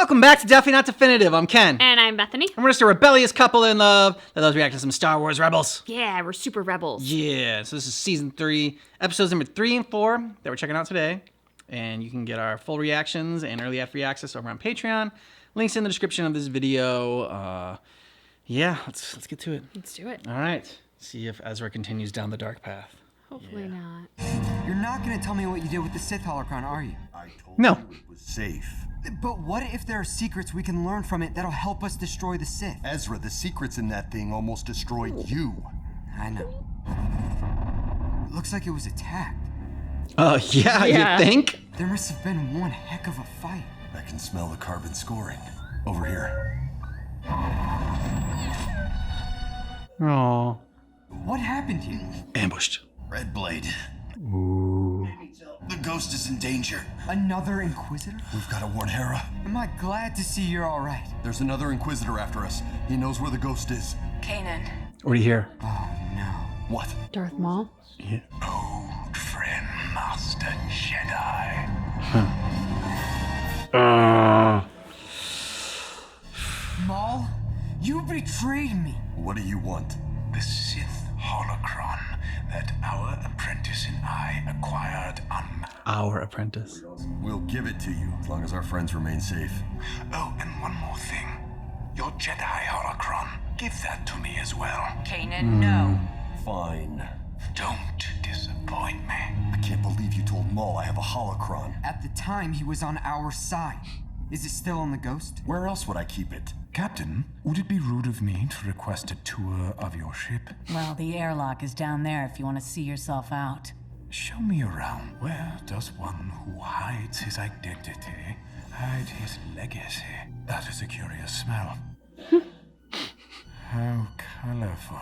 Welcome back to Definitely Not Definitive. I'm Ken. And I'm Bethany. And we're just a rebellious couple in love that loves reacting to some Star Wars Rebels. Yeah, we're super rebels. Yeah, so this is season 3, episodes number 3 and 4 that we're checking out today. And you can get our full reactions and early free access over on Patreon. Links in the description of this video. Yeah, let's get to it. Let's do it. All right. See if Ezra continues down the dark path. Hopefully not. You're not gonna tell me what you did with the Sith holocron, are you? I told No. you it was safe. But what if there are secrets we can learn from it that'll help us destroy the Sith? Ezra, the secrets in that thing almost destroyed you. I know. It looks like it was attacked. Yeah, Yeah. you think? There must have been one heck of a fight. I can smell the carbon scoring. Over here. Oh, What happened here? ambushed. Red Blade. The ghost is in danger. Another Inquisitor? We've got to warn Hera. Am I glad to see you're all right? There's another Inquisitor after us. He knows where the ghost is. Kanan. What do you hear? Oh no. What? Darth Maul? Old friend, Master Jedi. Maul, you betrayed me. What do you want? The Sith holocron that our apprentice and I acquired on... Our apprentice. We'll give it to you as long as our friends remain safe. Oh, and one more thing. Your Jedi holocron. Give that to me as well. Kanan, no. Fine. Don't disappoint me. I can't believe you told Maul I have a holocron. At the time, he was on our side. Is it still on the ghost? Where else would I keep it? Captain, would it be rude of me to request a tour of your ship? Well, the airlock is down there if you want to see yourself out. Show me around. Where does one who hides his identity hide his legacy? That is a curious smell. How colorful.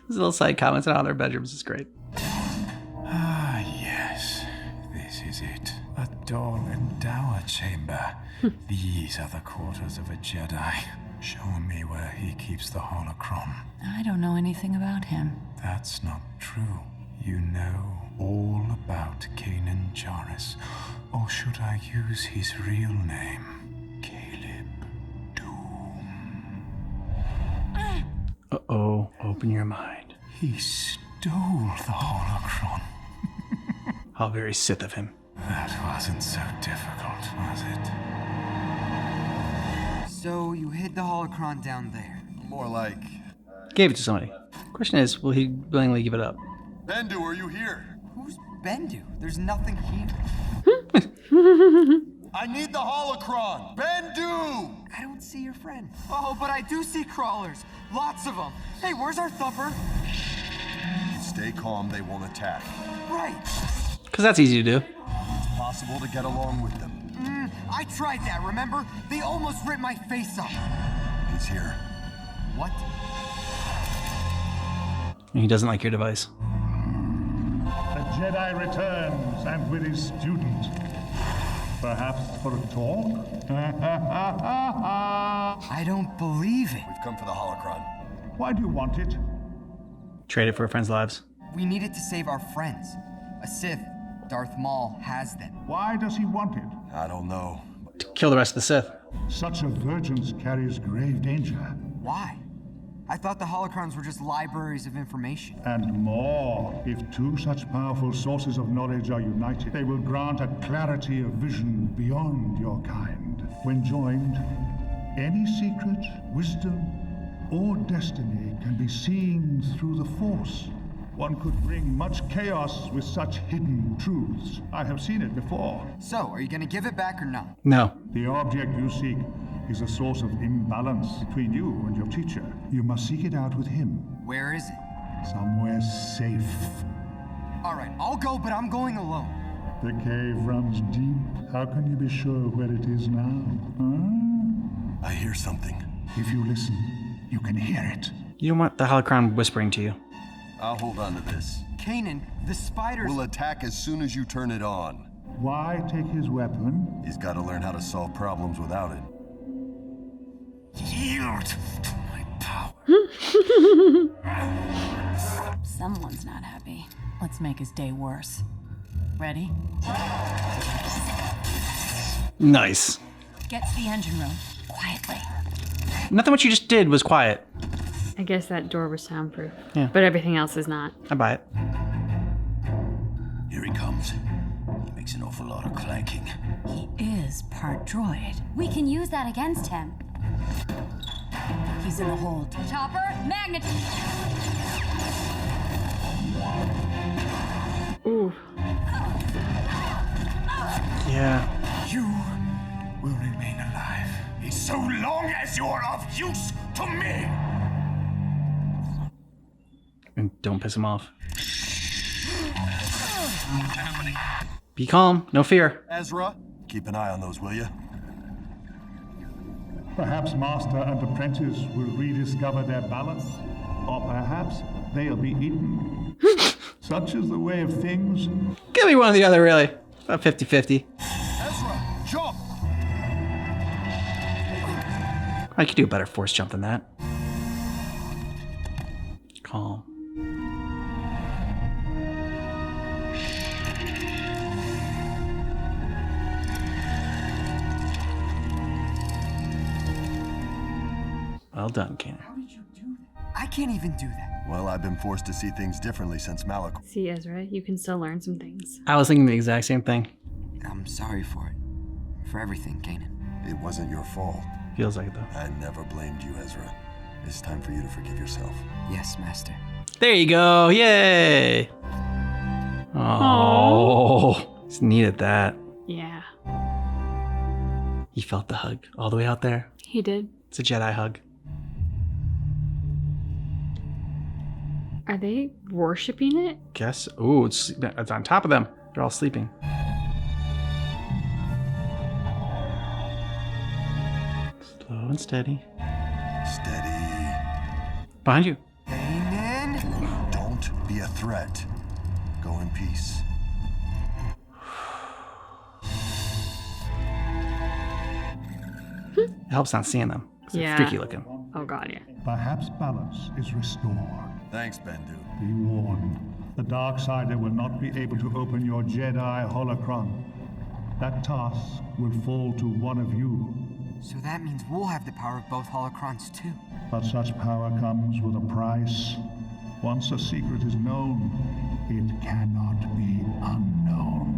These little side comments on how their bedrooms is great. Ah, yes. This is it. A doll and dower chamber. These are the quarters of a Jedi. Show me where he keeps the holocron. I don't know anything about him. That's not true. You know all about Kanan Jarrus. Or should I use his real name? Caleb Doom. Uh-oh, open your mind. He stole the holocron. How very Sith of him. That wasn't so difficult, was it? So you hid the holocron down there. More like... Gave it to somebody. Question is, will he willingly give it up? Bendu, are you here? Who's Bendu? There's nothing here. I need the holocron! Bendu! I don't see your friend. Oh, but I do see crawlers. Lots of them. Hey, where's our thumper? Stay calm, they won't attack. Right. Because that's easy to do. It's possible to get along with them. I tried that, remember? They almost ripped my face off. He's here. What? And he doesn't like your device. The Jedi returns, and with his student. Perhaps for a talk? I don't believe it. We've come for the holocron. Why do you want it? Trade it for a friend's lives. We need it to save our friends. A Sith, Darth Maul, has them. Why does he want it? I don't know. To kill the rest of the Sith. Such a vengeance carries grave danger. Why? I thought the holocrons were just libraries of information. And more. If two such powerful sources of knowledge are united, they will grant a clarity of vision beyond your kind. When joined, any secret, wisdom, or destiny can be seen through the Force. One could bring much chaos with such hidden truths. I have seen it before. So, are you gonna give it back or not? No. The object you seek is a source of imbalance between you and your teacher. You must seek it out with him. Where is it? Somewhere safe. All right, I'll go, but I'm going alone. The cave runs deep. How can you be sure where it is now? Huh? I hear something. If you listen, you can hear it. You don't want the holocron whispering to you. I'll hold on to this. Kanan, the spiders... We'll attack as soon as you turn it on. Why take his weapon? He's got to learn how to solve problems without it. Yield to my power. Someone's not happy. Let's make his day worse. Ready? Nice. Get to the engine room. Quietly. Nothing what you just did was quiet. I guess that door was soundproof. Yeah. But everything else is not. I buy it. Here he comes. He makes an awful lot of clanking. He is part droid. We can use that against him. He's in the hold. Chopper, magnet. Ooh. Yeah. You will remain alive so long as you are of use to me. And don't piss him off. Be calm. No fear. Ezra, keep an eye on those, will you? Perhaps master and apprentice will rediscover their balance, or perhaps they'll be eaten. Such is the way of things. Give me one or the other, really. About 50-50. Ezra, jump! I could do a better force jump than that. Calm. Well done, Kanan. I can't even do that. Well, I've been forced to see things differently since Malak. See, Ezra, you can still learn some things. I was thinking the exact same thing. I'm sorry for it. For everything, Kanan. It wasn't your fault. Feels like it, though. I never blamed you, Ezra. It's time for you to forgive yourself. Yes, Master. There you go. Yay. Oh, just needed that. Yeah. You felt the hug all the way out there. He did. It's a Jedi hug. Are they worshipping it? Guess. Ooh, it's on top of them. They're all sleeping. Slow and steady. Steady. Behind you. Kanan? Don't be a threat. Go in peace. It helps not seeing them. 'Cause they're Yeah. freaky looking. Oh god, yeah. Perhaps balance is restored. Thanks, Bendu. Be warned. The Darksider will not be able to open your Jedi holocron. That task will fall to one of you. So that means we'll have the power of both holocrons too. But such power comes with a price. Once a secret is known, it cannot be unknown.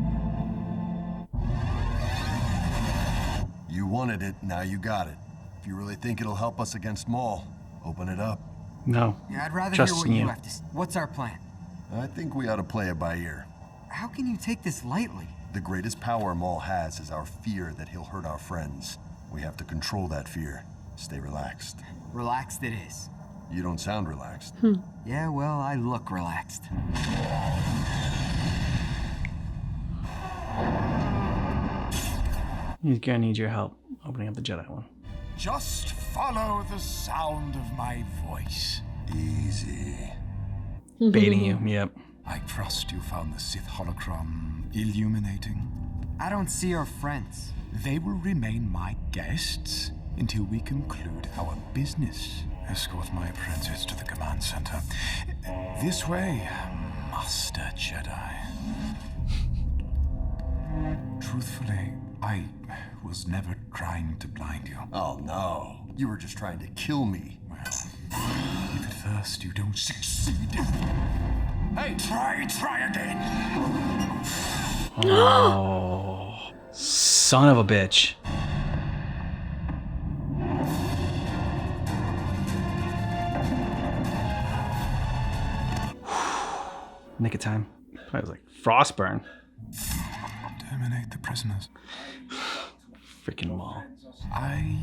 You wanted it, now you got it. If you really think it'll help us against Maul, open it up. No. Yeah, I'd rather Trust hear what in you you. have to say. What's our plan? I think we ought to play it by ear. How can you take this lightly? The greatest power Maul has is our fear that he'll hurt our friends. We have to control that fear. Stay relaxed. Relaxed it is. You don't sound relaxed. Yeah, well, I look relaxed. He's gonna need your help opening up the Jedi one. Just follow the sound of my voice. Easy. Baiting you. Yep. I trust you found the Sith holocron illuminating. I don't see our friends. They will remain my guests until we conclude our business. Escort my apprentice to the command center. This way, Master Jedi. Truthfully, I was never trying to blind you. Oh no. You were just trying to kill me. Well, if at first you don't succeed. Hey, try again! Oh. Son of a bitch. Nick of time. I was like, Frostburn. Terminate the prisoners. Freaking Maul. I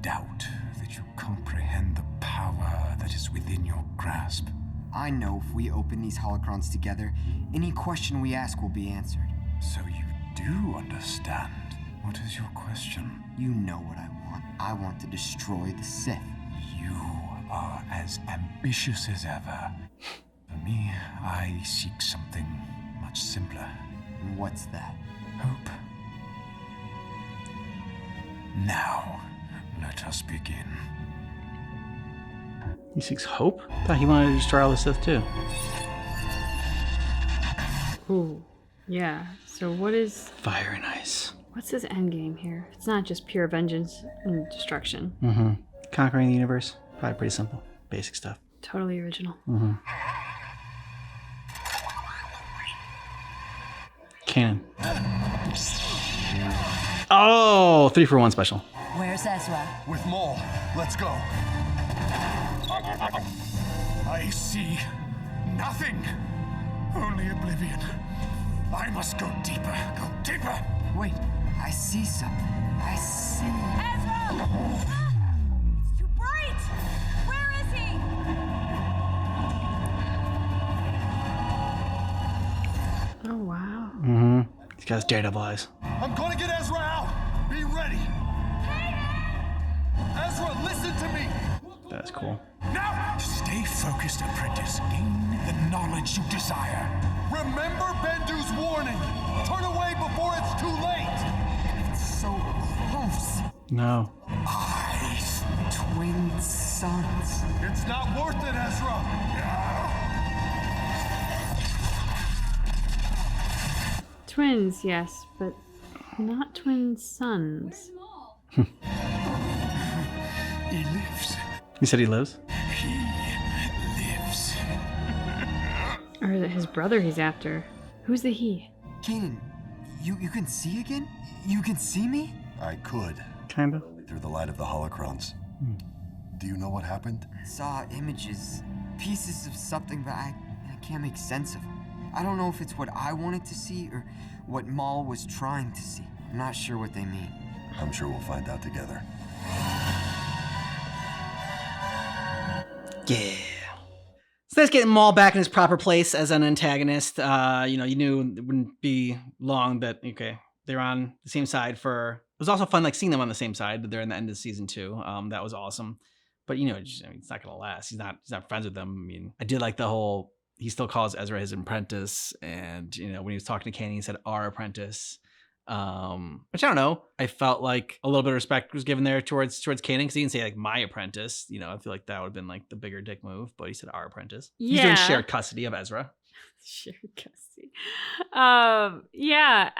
doubt that you comprehend the power that is within your grasp. I know if we open these holocrons together, any question we ask will be answered. So you do understand. What is your question? You know what I want. I want to destroy the Sith. You are as ambitious as ever. For me, I seek something much simpler. And what's that? Hope. Now, let us begin. He seeks hope? Thought he wanted to destroy all the Sith too. Ooh. Yeah. So what is Fire and ice. What's his end game here? It's not just pure vengeance and destruction. Mm-hmm. Conquering the universe. Probably pretty simple. Basic stuff. Totally original. Mm-hmm. Canon. Oh, 3-for-1 special. Where's Ezra? With Maul. Let's go. I see nothing. Only oblivion. I must go deeper. Go deeper. Wait, I see something. I see. Ezra! It's too bright! Where is he? Oh, wow. Mm-hmm. He's got his daredevil eyes. I'm gonna get Ezra out. Be ready. Ezra, listen to me. That's cool. Now, stay focused, apprentice. Gain the knowledge you desire. Remember Bendu's warning. Turn away before it's too late. It's so close. No. Eyes. Twin sons. It's not worth it, Ezra. Twins, yes, but not twin sons. He lives. He said he lives? He lives. Or is it his brother he's after? Who's the he? Kanan, you can see again? You can see me? I could. Kind of. Through the light of the holocrons. Do you know what happened? Saw images, pieces of something, but I can't make sense of them. I don't know if it's what I wanted to see or what Maul was trying to see. I'm not sure what they mean. I'm sure we'll find out together. Yeah. So let's get Maul back in his proper place as an antagonist. You knew it wouldn't be long that, okay, they're on the same side for... It was also fun, like, seeing them on the same side. They're in the end of season 2. That was awesome. But, it's not going to last. He's not friends with them. I mean, I did like the whole... He still calls Ezra his apprentice. And, when he was talking to Kanan, he said, our apprentice. Which I don't know. I felt like a little bit of respect was given there towards Kanan, because he didn't say like my apprentice. I feel like that would have been like the bigger dick move, but he said our apprentice. Yeah. He's doing shared custody of Ezra. Shared custody. Yeah.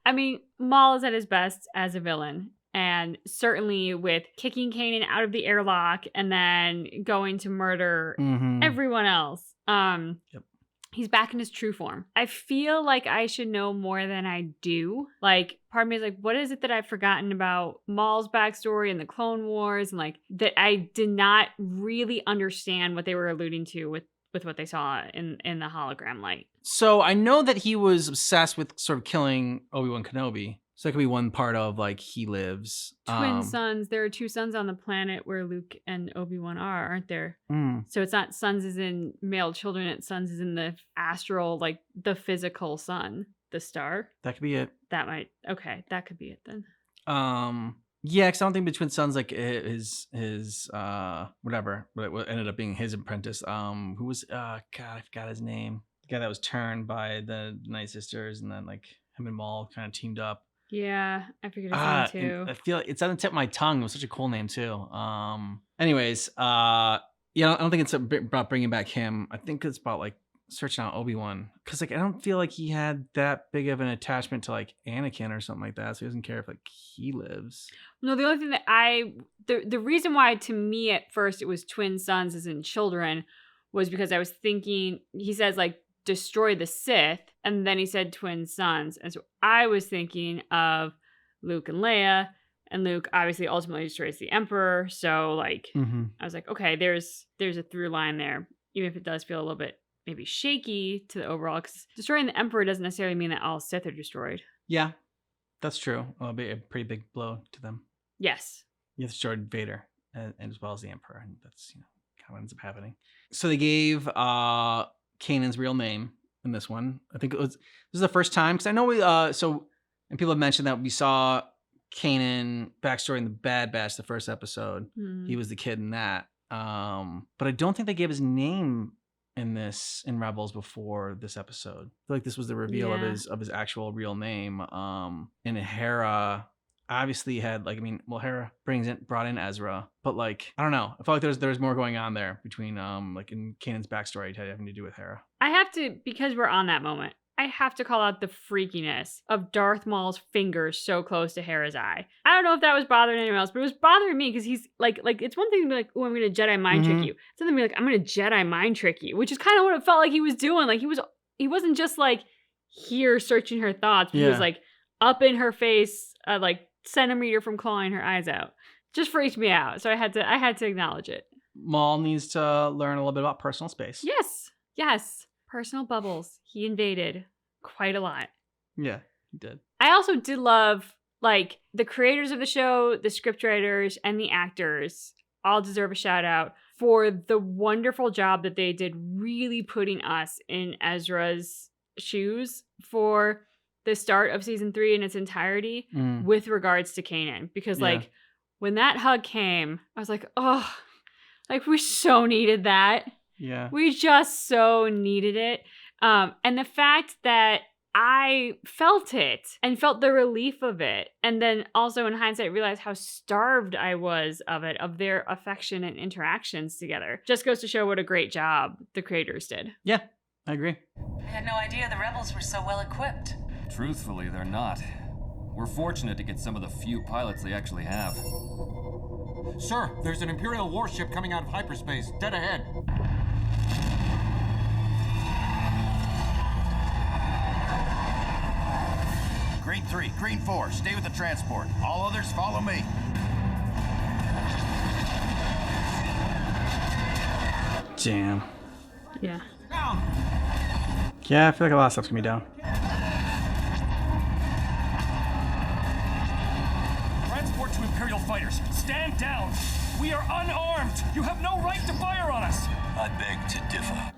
I mean, Maul is at his best as a villain. And certainly with kicking Kanan out of the airlock and then going to murder everyone else. Yep. He's back in his true form. I feel like I should know more than I do. Like, part of me is like, what is it that I've forgotten about Maul's backstory and the Clone Wars? And like, that I did not really understand what they were alluding to with what they saw in the hologram light. So I know that he was obsessed with sort of killing Obi-Wan Kenobi. So that could be one part of like he lives. Twin sons. There are 2 sons on the planet where Luke and Obi-Wan aren't there? Mm. So it's not sons as in male children. It's sons as in the astral, like the physical sun, the star. That could be it. That could be it then. Yeah, because I don't think between sons like his whatever, but it ended up being his apprentice. Who was God, I forgot his name. The guy that was turned by the Night Sisters, and then like him and Maul kind of teamed up. Yeah, I figured his name too. I feel like it's on the tip of my tongue. It was such a cool name too. Anyways, I don't think it's about bringing back him. I think it's about like searching out Obi-Wan, because like I don't feel like he had that big of an attachment to like Anakin or something like that, so he doesn't care if like he lives. No, the only thing that the reason why to me at first it was twin sons as in children was because I was thinking, he says like destroy the Sith, and then he said twin sons, and so I was thinking of Luke and Leia, and Luke obviously ultimately destroys the Emperor, so like I was like, okay, there's a through line there, even if it does feel a little bit maybe shaky to the overall, because destroying the Emperor doesn't necessarily mean that all Sith are destroyed. Yeah, that's true. It'll be a pretty big blow to them. Yes. You have to destroy Vader and as well as the Emperor, and that's kind of what ends up happening. So they gave Kanan's real name in this one. I think this is the first time, because I know and people have mentioned that we saw Kanan backstory in the Bad Batch, the first episode. He was the kid in that. But I don't think they gave his name in Rebels before this episode. I feel like this was the reveal of his actual real name. And Hera obviously had Hera brought in Ezra, but like I don't know. I felt like there's more going on there between like in Kanan's backstory having to do with Hera. I have to, because we're on that moment, I have to call out the freakiness of Darth Maul's fingers so close to Hera's eye. I don't know if that was bothering anyone else, but it was bothering me because he's like it's one thing to be like, oh, I'm gonna Jedi mind trick you. It's another thing to be like, I'm gonna Jedi mind trick you, which is kind of what it felt like he was doing. Like he wasn't just like here searching her thoughts, but he was like up in her face, like centimeter from clawing her eyes out. Just freaked me out. So I had to acknowledge it. Maul needs to learn a little bit about personal space. Yes. Personal bubbles. He invaded quite a lot. Yeah, he did. I also did love, like, the creators of the show, the scriptwriters, and the actors all deserve a shout out for the wonderful job that they did really putting us in Ezra's shoes for the start of season 3 in its entirety with regards to Kanan. Because, like, when that hug came, I was like, oh, like, we so needed that. Yeah. We just so needed it. And the fact that I felt it and felt the relief of it. And then also in hindsight, realized how starved I was of it, of their affection and interactions together. Just goes to show what a great job the creators did. Yeah, I agree. I had no idea the rebels were so well equipped. Truthfully, they're not. We're fortunate to get some of the few pilots they actually have. Sir, there's an Imperial warship coming out of hyperspace, dead ahead. Green 3, Green 4, stay with the transport. All others follow me. Damn. Yeah. Yeah, I feel like a lot of stuff's gonna be down. Transport to Imperial fighters. Stand down. We are unarmed. You have no right to fire on us. I beg to differ.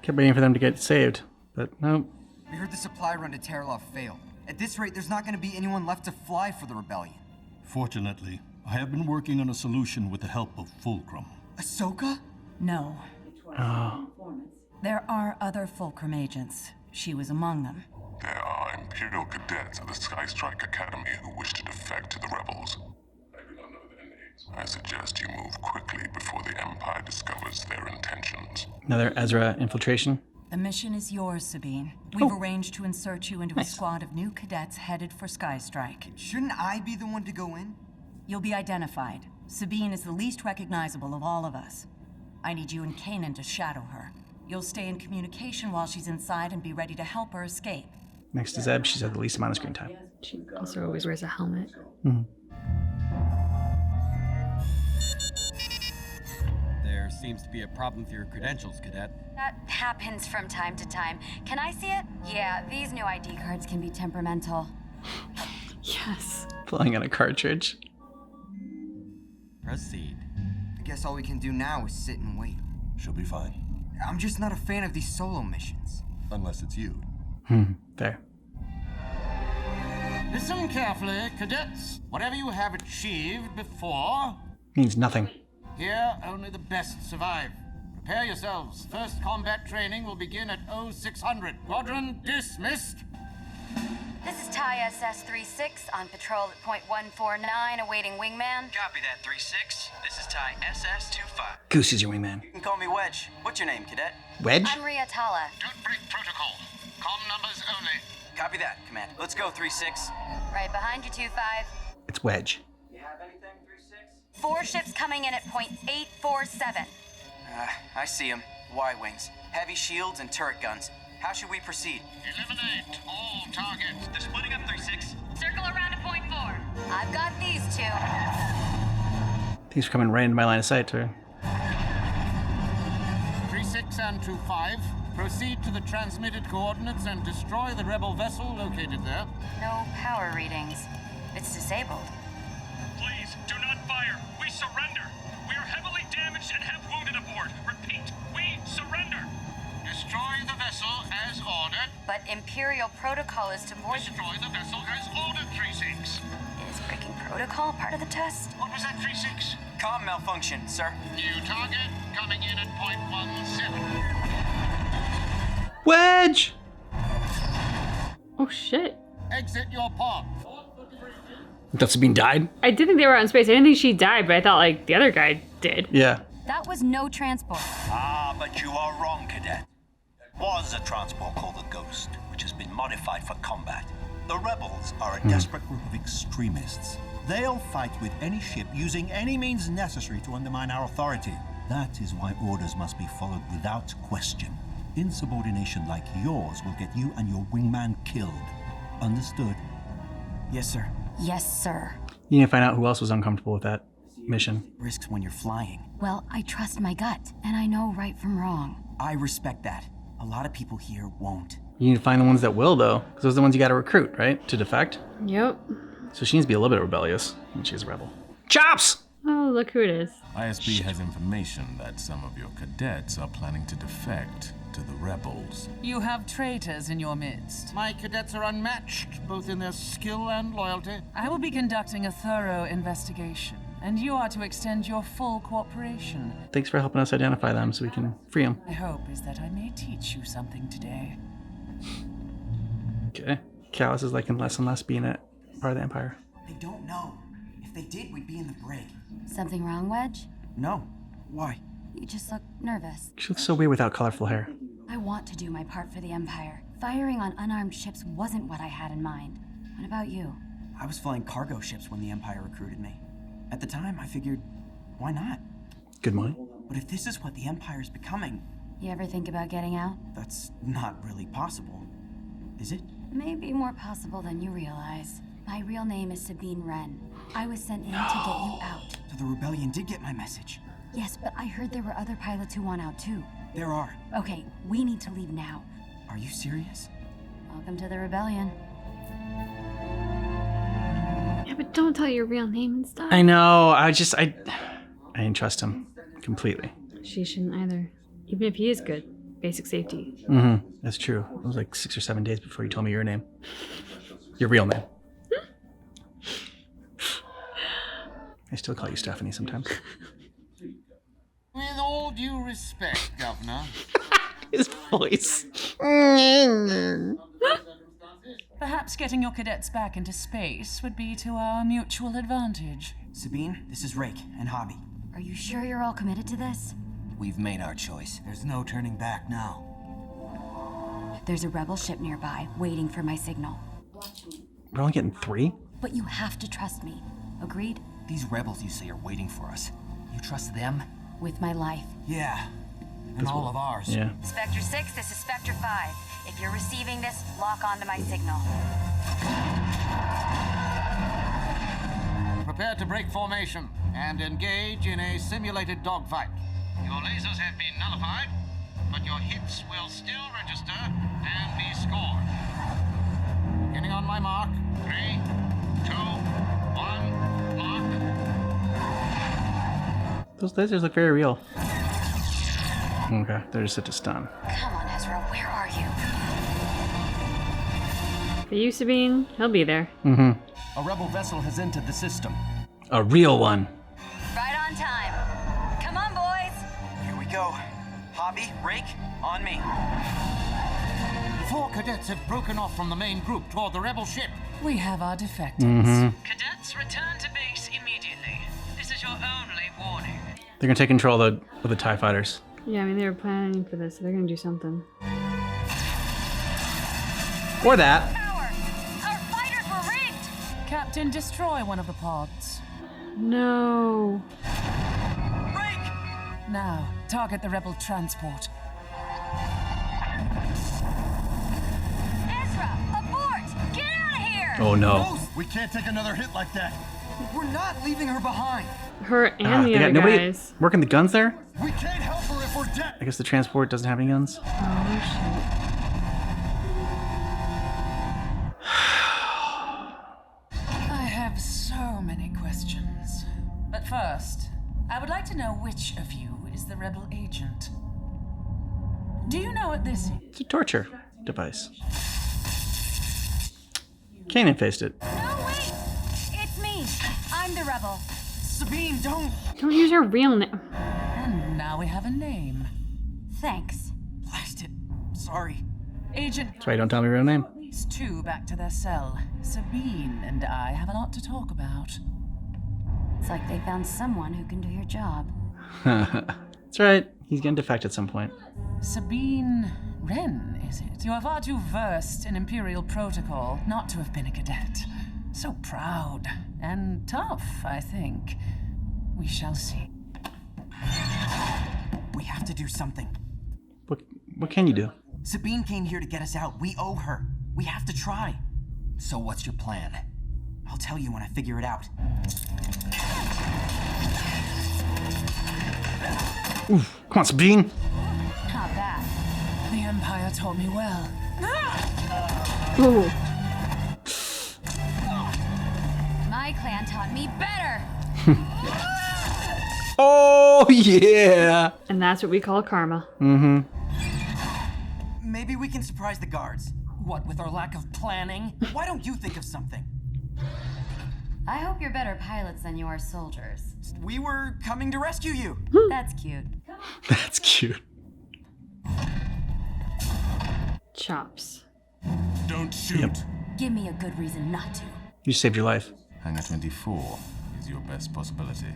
Kept waiting for them to get saved, but nope. We heard the supply run to Terraloff failed. At this rate, there's not going to be anyone left to fly for the rebellion. Fortunately, I have been working on a solution with the help of Fulcrum. Ahsoka? No. Oh. There are other Fulcrum agents. She was among them. There are Imperial cadets at the Skystrike Academy who wish to defect to the rebels. I do not know their names. I suggest you move quickly before the Empire discovers their intentions. Another Ezra infiltration. The mission is yours, Sabine. We've arranged to insert you into a squad of new cadets headed for Skystrike. Shouldn't I be the one to go in? You'll be identified. Sabine is the least recognizable of all of us. I need you and Kanan to shadow her. You'll stay in communication while she's inside and be ready to help her escape. Next to Zeb, she's had the least amount of screen time. She also always wears a helmet. There seems to be a problem with your credentials, Cadet. That happens from time to time. Can I see it? Yeah, these new ID cards can be temperamental. Yes. Pulling on a cartridge. Proceed. I guess all we can do now is sit and wait. She'll be fine. I'm just not a fan of these solo missions. Unless it's you. Fair. Listen carefully, cadets. Whatever you have achieved before, Means nothing. here only the best survive. Prepare yourselves. First combat training will begin at 0600. Squadron dismissed. This is TIE SS-36 on patrol at point 149, awaiting wingman. Copy that, 3-6. This is TIE SS-25. Goose is your wingman. You can call me Wedge. What's your name, Cadet? Wedge? I'm Ria Tala. Don't break protocol. Comm numbers only. Copy that, Command. Let's go, 3-6. Right behind you, 2-5. It's Wedge. You have anything, 3-6? 4 ships coming in at point 847. I see them. Y-wings. Heavy shields and turret guns. How should we proceed? Eliminate all targets. They're splitting up, 3-6. Circle around to point 4. I've got these 2. Things are coming right into my line of sight, too. 3-6 and 2-5. Proceed to the transmitted coordinates and destroy the rebel vessel located there. No power readings. It's disabled. Please, do not fire. We surrender. We are heavily damaged and have wounded aboard. Repeat, we surrender. Destroy the vessel as ordered. But Imperial protocol is to board. Destroy the vessel as ordered, 3-6. Is breaking protocol part of the test? What was that, 3-6? Comm malfunction, sir. New target coming in at point 17. Wedge! Oh, shit. Exit your pod. Thought Sabine died? I did think they were out in space. I didn't think she died, but I thought, like, the other guy did. Yeah. That was no transport. Ah, but you are wrong, Cadet. It was a transport called the Ghost, which has been modified for combat. The rebels are a desperate group of extremists. They'll fight with any ship using any means necessary to undermine our authority. That is why orders must be followed without question. Insubordination like yours will get you and your wingman killed. Understood? Yes, sir. Yes, sir. You need to find out who else was uncomfortable with that mission. Risks when you're flying. Well, I trust my gut, and I know right from wrong. I respect that. A lot of people here won't. You need to find the ones that will, though, because those are the ones you got to recruit, right? To defect. Yep. So she needs to be a little bit rebellious when she's a rebel. Chops! Oh, look who it is. ISB has information that some of your cadets are planning to defect to the rebels. You have traitors in your midst. My cadets are unmatched, both in their skill and loyalty. I will be conducting a thorough investigation, and you are to extend your full cooperation. Thanks for helping us identify them so we can free them. My hope is that I may teach you something today. Okay. Callus is liking less and less being a part of the Empire. They don't know. If they did, we'd be in the brig. Something wrong, Wedge? No. Why? You just look nervous. She looks so weird without colorful hair. I want to do my part for the Empire. Firing on unarmed ships wasn't what I had in mind. What about you? I was flying cargo ships when the Empire recruited me. At the time, I figured, why not? Good money. But if this is what the Empire's becoming... You ever think about getting out? That's not really possible. Is it? Maybe more possible than you realize. My real name is Sabine Wren. I was sent in to get you out. So the rebellion did get my message. Yes, but I heard there were other pilots who want out too. There are. Okay, we need to leave now. Are you serious? Welcome to the rebellion. Yeah, but don't tell your real name and stuff. I know. I didn't trust him completely. She shouldn't either. Even if he is good. Basic safety. Mm-hmm. That's true. It was like 6 or 7 days before you told me your name. Your real name. I still call you Stephanie sometimes. With all due respect, Governor. His voice. Perhaps getting your cadets back into space would be to our mutual advantage. Sabine, this is Rake and Hobby. Are you sure you're all committed to this? We've made our choice. There's no turning back now. There's a rebel ship nearby, waiting for my signal. We're only getting 3? But you have to trust me. Agreed? These rebels you say are waiting for us. You trust them? With my life. Yeah. And all of ours. Yeah. Spectre 6, this is Spectre 5. If you're receiving this, lock onto my signal. Prepare to break formation and engage in a simulated dogfight. Your lasers have been nullified, but your hits will still register and be scored. Beginning on my mark. 3, 2, 1, mark. Those lasers look very real. Okay, they're just set to stun. Come on, Ezra, where are you? For you, Sabine, he'll be there. Mm-hmm. A rebel vessel has entered the system. A real one. Right on time. Come on, boys. Here we go. Hobby, Rake, on me. 4 cadets have broken off from the main group toward the rebel ship. We have our defectors. Mm-hmm. Cadets, return to base immediately. This is your only warning. They're gonna take control of the TIE fighters. Yeah, I mean, they were planning for this, so they're gonna do something. Or that. Our fighters were rigged. Captain, destroy one of the pods. No. Rake! Now, target the rebel transport. Ezra, abort! Get out of here! Oh no. We can't take another hit like that. We're not leaving her behind. Her and the they got other nobody guys. working the guns there? We can't help her if we're dead. I guess the transport doesn't have any guns. Oh, shit. I have so many questions. But first, I would like to know which of you is the rebel agent. Do you know what this is? It's a torture device. Kanan faced it. No, wait! It's me. I'm the rebel. Sabine, don't! Don't use your real name. And now we have a name. Thanks. Blast it. Sorry. Agent. That's why you don't tell me your real name. These 2 back to their cell. Sabine and I have a lot to talk about. It's like they found someone who can do your job. That's right. He's gonna defect at some point. Sabine Wren, is it? You are far too versed in Imperial protocol not to have been a cadet. So proud and tough, I think. We shall see. We have to do something. What can you do? Sabine came here to get us out. We owe her. We have to try. So what's your plan? I'll tell you when I figure it out. Oof. Come on, Sabine. Not bad. The Empire taught me well. Ooh. My clan taught me better. Oh, yeah. And that's what we call karma. Mm-hmm. Maybe we can surprise the guards. What, with our lack of planning? Why don't you think of something? I hope you're better pilots than you are soldiers. We were coming to rescue you. That's cute. That's cute. Chops. Don't shoot. Yep. Give me a good reason not to. You saved your life. Hangar 24 is your best possibility.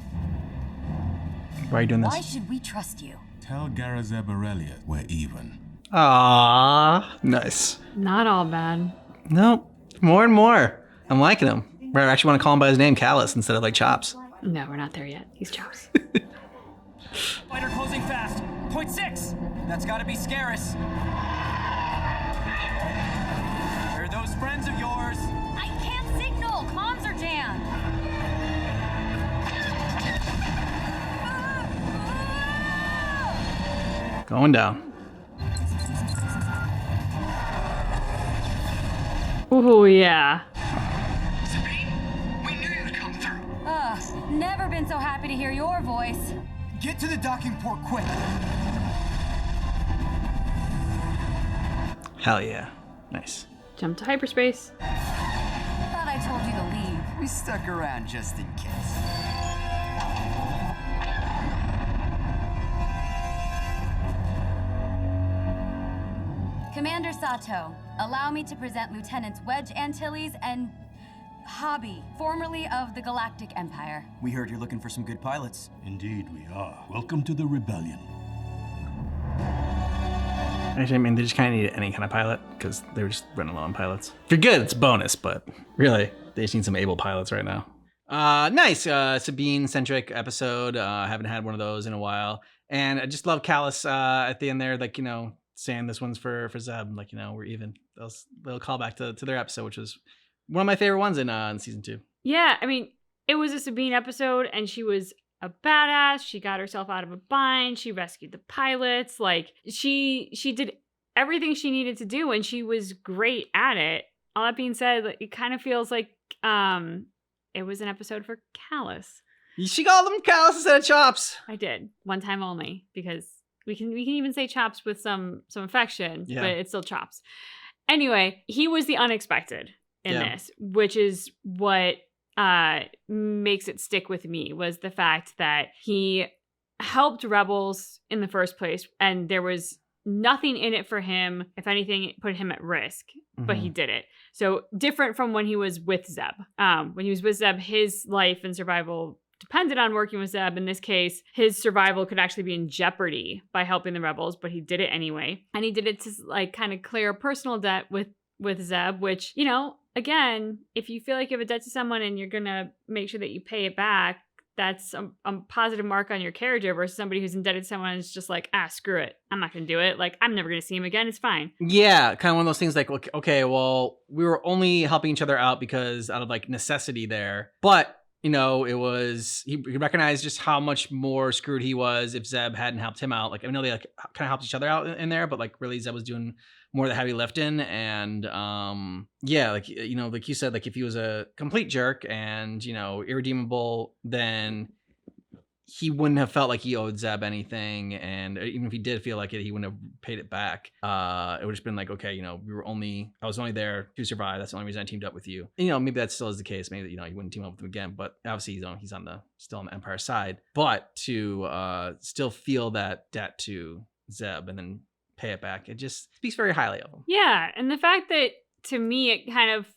Why are you doing this? Why should we trust you? Tell Garazeb Aurelia we're even. Ah, nice. Not all bad. Nope. More and more. I'm liking him. I actually want to call him by his name, Callus, instead of like Chops. No, we're not there yet. He's Chops. Fighter closing fast. 0.6. That's gotta be Scarus. Are those friends of yours? I can't signal. Comms are jammed. Going down. Ooh, yeah. Never been so happy to hear your voice. Get to the docking port quick. Hell yeah. Nice. Jump to hyperspace. Thought I told you to leave. We stuck around just in case. Commander Sato, allow me to present Lieutenants Wedge Antilles and Hobby, formerly of the Galactic Empire. We heard you're looking for some good pilots. Indeed we are. Welcome to the rebellion. Actually, I mean, they just kind of needed any kind of pilot because they were just running low on pilots. If you're good, it's a bonus, but really, they just need some able pilots right now. Nice Sabine-centric episode. Haven't had one of those in a while. And I just love Callus at the end there, like, you know, saying this one's for Zeb, like, you know, we're even. They'll call back to their episode, which was one of my favorite ones in season 2. Yeah, I mean, it was a Sabine episode, and she was a badass. She got herself out of a bind. She rescued the pilots. Like, she did everything she needed to do, and she was great at it. All that being said, it kind of feels like it was an episode for Callus. She called them Callus instead of Chops. I did, one time only, because we can even say Chops with some affection, Yeah. but it's still Chops. Anyway, he was the unexpected in this, which is what makes it stick with me, was the fact that he helped rebels in the first place, and there was nothing in it for him. If anything, it put him at risk, but he did it. So different from when he was with Zeb. When he was with Zeb, his life and survival depended on working with Zeb. In this case, his survival could actually be in jeopardy by helping the rebels, but he did it anyway. And he did it to like kind of clear a personal debt with Zeb, which, you know, again, if you feel like you have a debt to someone and you're gonna make sure that you pay it back, that's a positive mark on your character versus somebody who's indebted to someone and is just like, screw it, I'm not gonna do it. Like, I'm never gonna see him again. It's fine. Yeah, kind of one of those things like, okay, well, we were only helping each other out because out of like necessity there, but you know, it was, he recognized just how much more screwed he was if Zeb hadn't helped him out. Like, I know they like kind of helped each other out in there, but like really Zeb was doing more of the heavy lifting. And yeah, like, you know, like you said, like if he was a complete jerk and, you know, irredeemable, then he wouldn't have felt like he owed Zeb anything. And even if he did feel like it, he wouldn't have paid it back. It would have been like, okay, you know, I was only there to survive. That's the only reason I teamed up with you. And, you know, maybe that still is the case. Maybe, you know, he wouldn't team up with him again, but obviously he's still on the Empire side. But to still feel that debt to Zeb and then pay it back, it just speaks very highly of him. Yeah, and the fact that, to me, it kind of,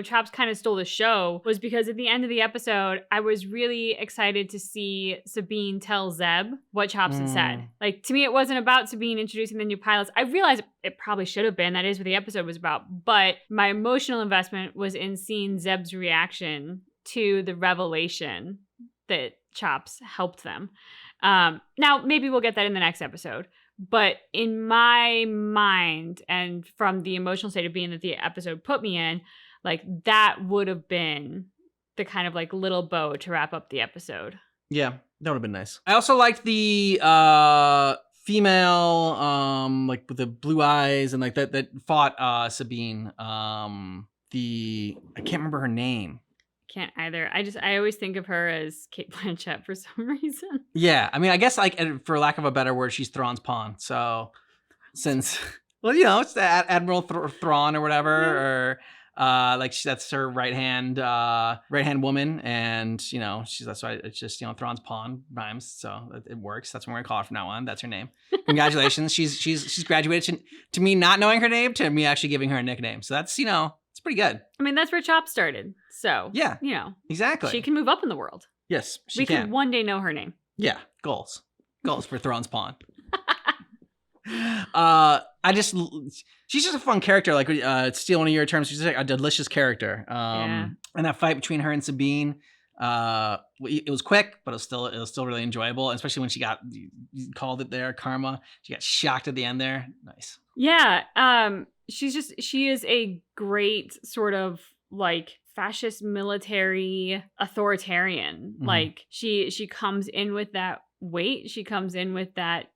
Chops kind of stole the show was because at the end of the episode, I was really excited to see Sabine tell Zeb what Chops had said. Like, to me, it wasn't about Sabine introducing the new pilots. I realized it probably should have been. That is what the episode was about. But my emotional investment was in seeing Zeb's reaction to the revelation that Chops helped them. Now, maybe we'll get that in the next episode. But in my mind, and from the emotional state of being that the episode put me in, like, that would have been the kind of like little bow to wrap up the episode. Yeah, that would have been nice. I also liked the female, like with the blue eyes and like that fought Sabine. I can't remember her name. Can't either. I always think of her as Cate Blanchett for some reason. Yeah, I mean, I guess like for lack of a better word, she's Thrawn's pawn. So since, well, it's the Admiral Thrawn or whatever, or that's her right hand woman, and that's why it's just Thrawn's pawn rhymes, so it works. That's what we're gonna call her from now on. That's her name. Congratulations, she's graduated to me not knowing her name to me actually giving her a nickname. So that's it's pretty good. I mean, that's where Chops started. So yeah, exactly. She can move up in the world. Yes, we can one day know her name. Yeah, goals for Thrawn's pawn. She's just a fun character. Like, to steal one of your terms, she's like a delicious character. And that fight between her and Sabine, it was quick, but it was still really enjoyable. And especially when you called it there, karma. She got shocked at the end there. Nice. Yeah. She is a great sort of like fascist military authoritarian. Mm-hmm. Like she comes in with that weight. She comes in with that,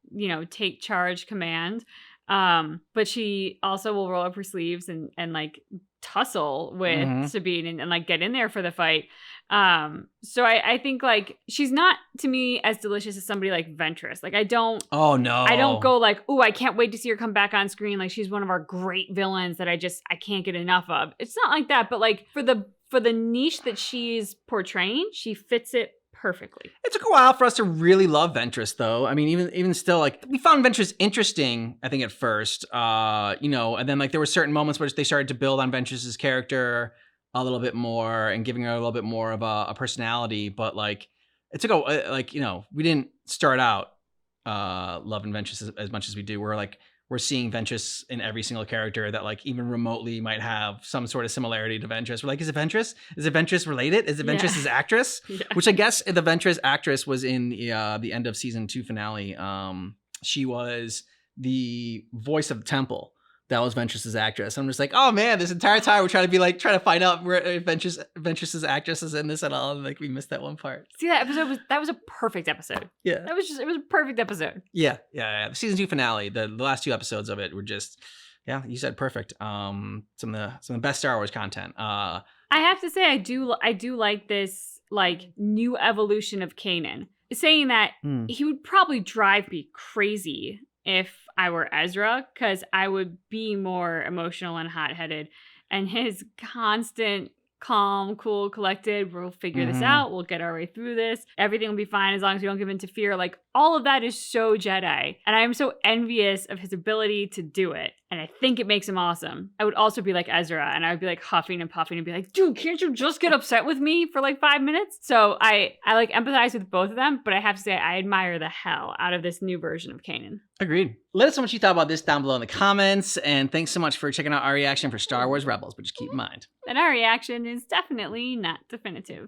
take charge command. But she also will roll up her sleeves and like tussle with Sabine and like get in there for the fight. So I think like she's not to me as delicious as somebody like Ventress. Like I don't go like, oh, I can't wait to see her come back on screen. Like she's one of our great villains that I can't get enough of. It's not like that, but like for the niche that she's portraying, she fits it perfectly. It took a while for us to really love Ventress, though. I mean, even still, like we found Ventress interesting, I think, at first. And then like there were certain moments where they started to build on Ventress's character a little bit more and giving her a little bit more of a personality. But like it took we didn't start out loving Ventress as much as we do. We're seeing Ventress in every single character that like even remotely might have some sort of similarity to Ventress. We're like, is it Ventress? Is it Ventress related? Is it Ventress's actress? Yeah. Which I guess the Ventress actress was in the end of season 2 finale. She was the voice of Temple. That was Ventress's actress. I'm just like, oh man, this entire time we're trying to find out where Ventress's actress is in this at all, and like we missed that one part. See, that was a perfect episode. Yeah, it was a perfect episode. Yeah. The season 2 finale, the last 2 episodes of it were just, yeah, you said perfect. Some of the best Star Wars content. I have to say, I do like this like new evolution of Kanan. Saying that he would probably drive me crazy if I were Ezra, because I would be more emotional and hot-headed. And his constant calm, cool, collected, we'll figure this out, we'll get our way through this, everything will be fine as long as we don't give in to fear. Like, all of that is so Jedi. And I am so envious of his ability to do it. And I think it makes him awesome. I would also be like Ezra, and I would be like huffing and puffing and be like, dude, can't you just get upset with me for like 5 minutes? So I like empathize with both of them, but I have to say I admire the hell out of this new version of Kanan. Agreed. Let us know what you thought about this down below in the comments, and thanks so much for checking out our reaction for Star Wars Rebels, but just keep in mind that our reaction is definitely not definitive.